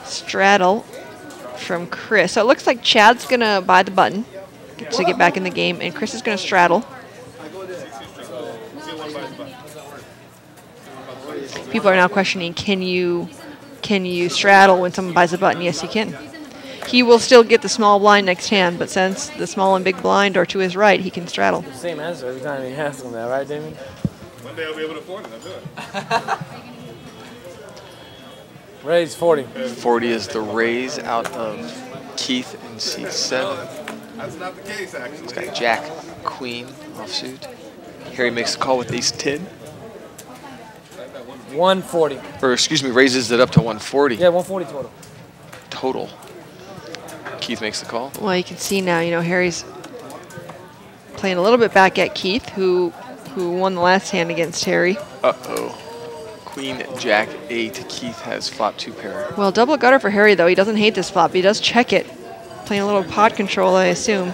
straddle from Chris. So it looks like Chad's going to buy the button to get back in the game, and Chris is going to straddle. People are now questioning, can you straddle when someone buys a button? Yes, you can. He will still get the small blind next hand, but since the small and big blind are to his right, he can straddle. Same answer every time he asks him that, right, Damon? One day I'll be able to afford it. I'll do it. Raise 40. 40 is the raise out of Keith in C7. That's not the case, actually. He's got Jack, Queen, offsuit. Harry makes the call with Ace 10. 140. Or, excuse me, raises it up to 140. Yeah, 140 total. Total. Keith makes the call. Well, you can see now, you know, Harry's playing a little bit back at Keith, who won the last hand against Harry. Uh-oh. Queen, Jack, 8. Keith has flop 2 pair. Well, double gutter for Harry, though. He doesn't hate this flop. He does check it. Playing a little pot control, I assume.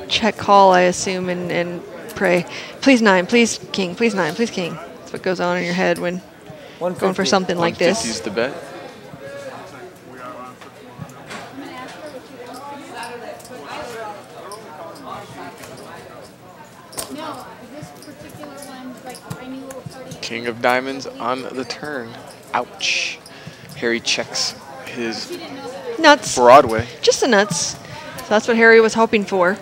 Check call, I assume, and pray. Please 9, please king, please 9, please king. That's what goes on in your head when going for something like this. 150 is the bet. King of diamonds on the turn. Ouch. Harry checks his nuts. Broadway. Just the nuts. So that's what Harry was hoping for.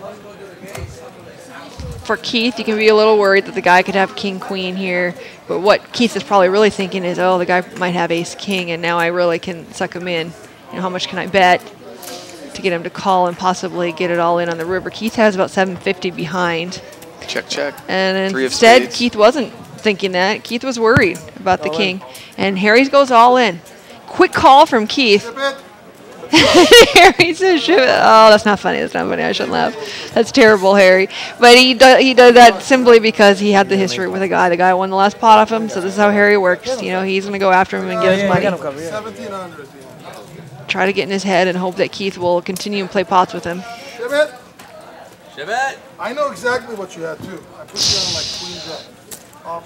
For Keith, you can be a little worried that the guy could have king, queen here. But what Keith is probably really thinking is, oh, the guy might have ace, king, and now I really can suck him in. You know, how much can I bet to get him to call and possibly get it all in on the river? Keith has about 750 behind. Check, check. And instead, Keith wasn't thinking that. Keith was worried about the king. And Harry goes all in. Quick call from Keith. Harry says, oh, that's not funny. That's not funny. I shouldn't laugh. That's terrible, Harry. But he does that simply because he had the history with a guy. The guy won the last pot off him, so this is how Harry works. You know, he's going to go after him and get his money. 1,700. Try to get in his head and hope that Keith will continue and play pots with him. Shibet. Shibet. I know exactly what you had, too. I put you on like queen jack. Oh,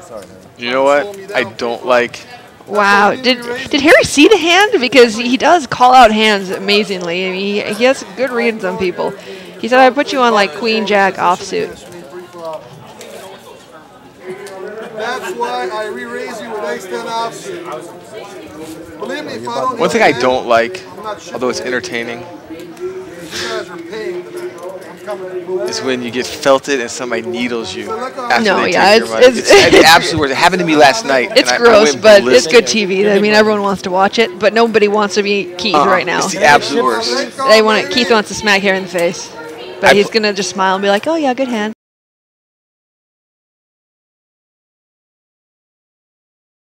sorry, man. You know what? I don't like... Wow. Did Harry see the hand? Because he does call out hands amazingly. I mean, he has good reads on people. He said, I put you on like queen, jack, offsuit. That's why I re-raise you with ace 10 offsuit. Believe me, if I don't... One thing I don't like, although it's entertaining, you guys are paying tonight. is when you get felted and somebody needles you after they take your money. It's the absolute worst. It happened to me last night. It's gross, but it's good TV. I mean, everyone wants to watch it, but nobody wants to be Keith right now. It's the absolute worst. Keith wants to smack Harry in the face, but he's going to just smile and be like, oh, yeah, good hand.